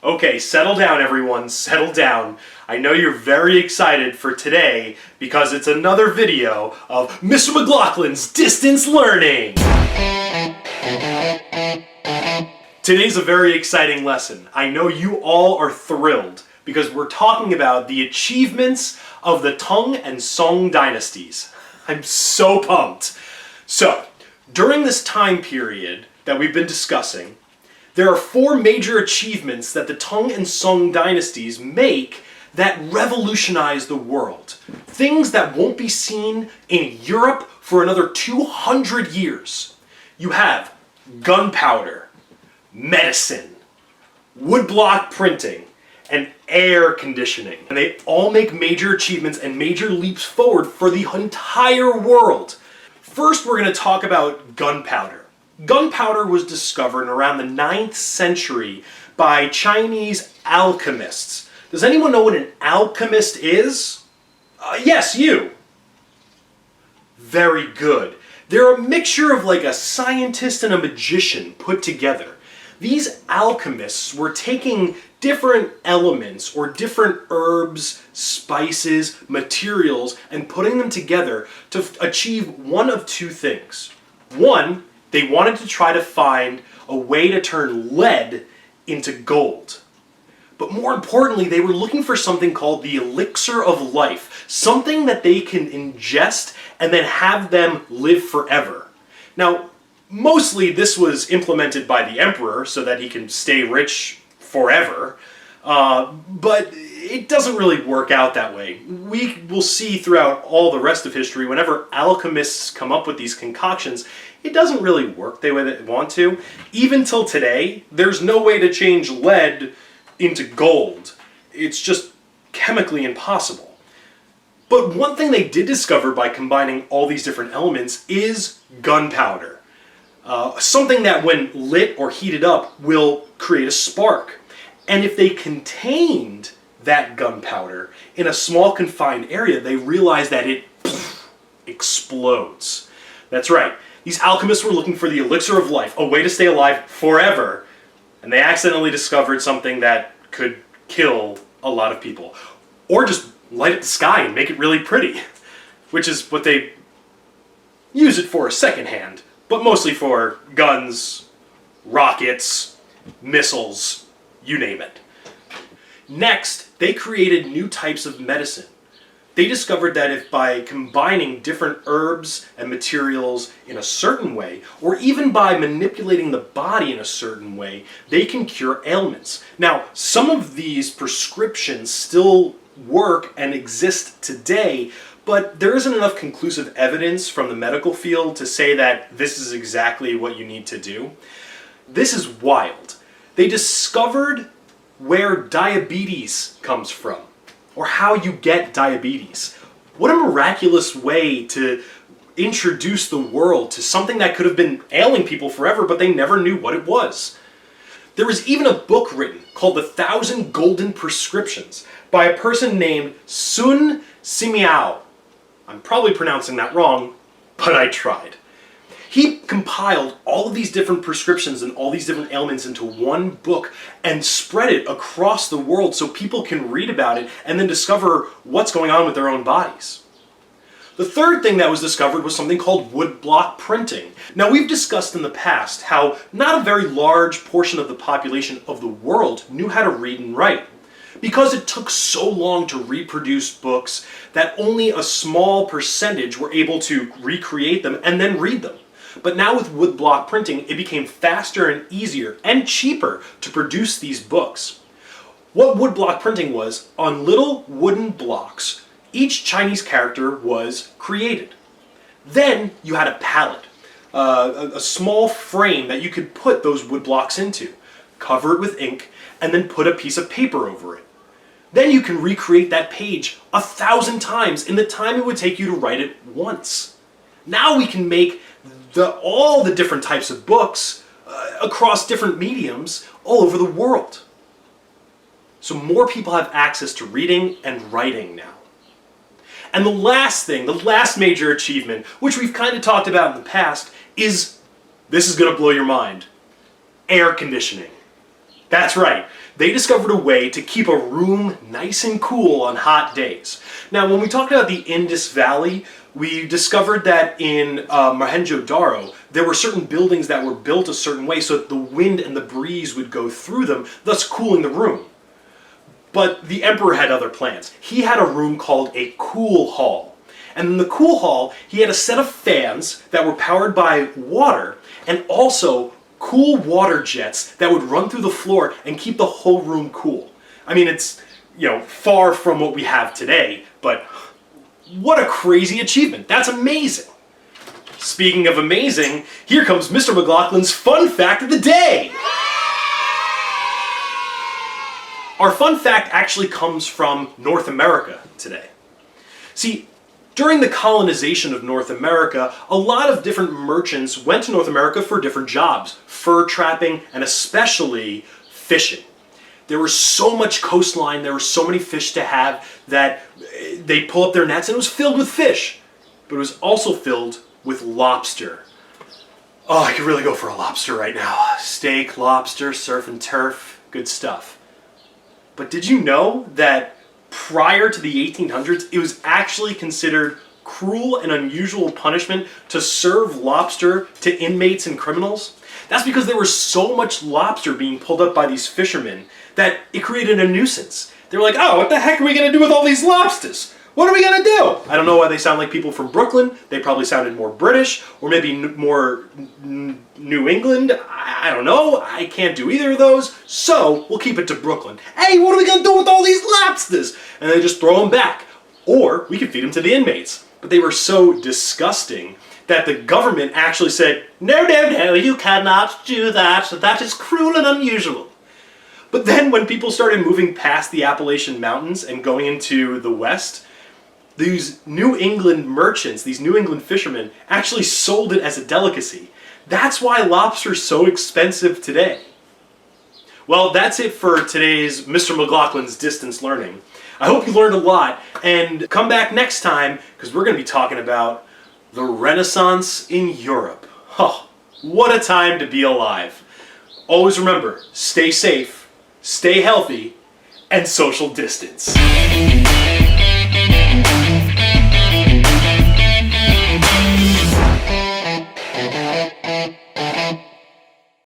Okay, settle down everyone, settle down. I know you're very excited for today because it's another video of Mr. McLaughlin's Distance Learning. Today's a very exciting lesson. I know you all are thrilled because we're talking about the achievements of the Tang and Song dynasties. I'm so pumped. So, during this time period that we've been discussing, there are four major achievements that the Tang and Song dynasties make that revolutionize the world. Things that won't be seen in Europe for another 200 years. You have gunpowder, medicine, woodblock printing, and air conditioning. And they all make major achievements and major leaps forward for the entire world. First, we're going to talk about gunpowder. Gunpowder was discovered around the 9th century by Chinese alchemists. Does anyone know what an alchemist is? Yes, you. Very good. They're a mixture of like a scientist and a magician put together. These alchemists were taking different elements or different herbs, spices, materials, and putting them together to achieve one of two things. One, they wanted to try to find a way to turn lead into gold. But more importantly, they were looking for something called the elixir of life, something that they can ingest and then have them live forever. Now, mostly this was implemented by the emperor so that he can stay rich forever, but it doesn't really work out that way. We will see throughout all the rest of history, whenever alchemists come up with these concoctions, it doesn't really work the way they want to. Even till today, there's no way to change lead into gold. It's just chemically impossible. But one thing they did discover by combining all these different elements is gunpowder. Something that when lit or heated up will create a spark. And if they contained that gunpowder in a small confined area, they realized that it explodes. That's right. These alchemists were looking for the elixir of life, a way to stay alive forever, and they accidentally discovered something that could kill a lot of people. Or just light up the sky and make it really pretty, which is what they use it for secondhand, but mostly for guns, rockets, missiles, you name it. Next, they created new types of medicine. They discovered that if by combining different herbs and materials in a certain way, or even by manipulating the body in a certain way, they can cure ailments. Now, some of these prescriptions still work and exist today, but there isn't enough conclusive evidence from the medical field to say that this is exactly what you need to do. This is wild. They discovered where diabetes comes from, or how you get diabetes. What a miraculous way to introduce the world to something that could have been ailing people forever, but they never knew what it was. There was even a book written called The 1,000 Golden Prescriptions by a person named Sun Simiao. I'm probably pronouncing that wrong, but I tried. He compiled all of these different prescriptions and all these different ailments into one book and spread it across the world so people can read about it and then discover what's going on with their own bodies. The third thing that was discovered was something called woodblock printing. Now, we've discussed in the past how not a very large portion of the population of the world knew how to read and write, because it took so long to reproduce books that only a small percentage were able to recreate them and then read them. But now with woodblock printing, it became faster and easier and cheaper to produce these books. What woodblock printing was, on little wooden blocks, each Chinese character was created. Then you had a palette, a small frame that you could put those woodblocks into, cover it with ink, and then put a piece of paper over it. Then you can recreate that page 1,000 times in the time it would take you to write it once. Now we can make all the different types of books across different mediums all over the world. So more people have access to reading and writing now. And the last thing, the last major achievement, which we've kind of talked about in the past, is, this is going to blow your mind, air conditioning. That's right. they discovered a way to keep a room nice and cool on hot days. Now, when we talked about the Indus Valley, we discovered that in Mohenjo-Daro, there were certain buildings that were built a certain way so that the wind and the breeze would go through them, thus cooling the room. But the emperor had other plans. He had a room called a cool hall. And in the cool hall, he had a set of fans that were powered by water, and also cool water jets that would run through the floor and keep the whole room cool. I mean, it's, far from what we have today, but what a crazy achievement. That's amazing. Speaking of amazing, here comes Mr. McLaughlin's fun fact of the day. Our fun fact actually comes from North America today. See, during the colonization of North America, a lot of different merchants went to North America for different jobs, fur trapping, and especially fishing. There was so much coastline, there were so many fish to have that they pull up their nets and it was filled with fish. But it was also filled with lobster. Oh, I could really go for a lobster right now. Steak, lobster, surf and turf, good stuff. But did you know that prior to the 1800s, it was actually considered cruel and unusual punishment to serve lobster to inmates and criminals? That's because there was so much lobster being pulled up by these fishermen that it created a nuisance. They were like, oh, what the heck are we going to do with all these lobsters? What are we going to do? I don't know why they sound like people from Brooklyn. They probably sounded more British, or maybe more New England. I don't know. I can't do either of those, so we'll keep it to Brooklyn. Hey, what are we going to do with all these lobsters? And they just throw them back. Or we could feed them to the inmates. But they were so disgusting that the government actually said, no, you cannot do that. That is cruel and unusual. But then when people started moving past the Appalachian Mountains and going into the West, these New England merchants, these New England fishermen, actually sold it as a delicacy. That's why lobster's so expensive today. Well, that's it for today's Mr. McLaughlin's Distance Learning. I hope you learned a lot, and come back next time, because we're going to be talking about the Renaissance in Europe. Oh, what a time to be alive. Always remember, stay safe, stay healthy, and social distance.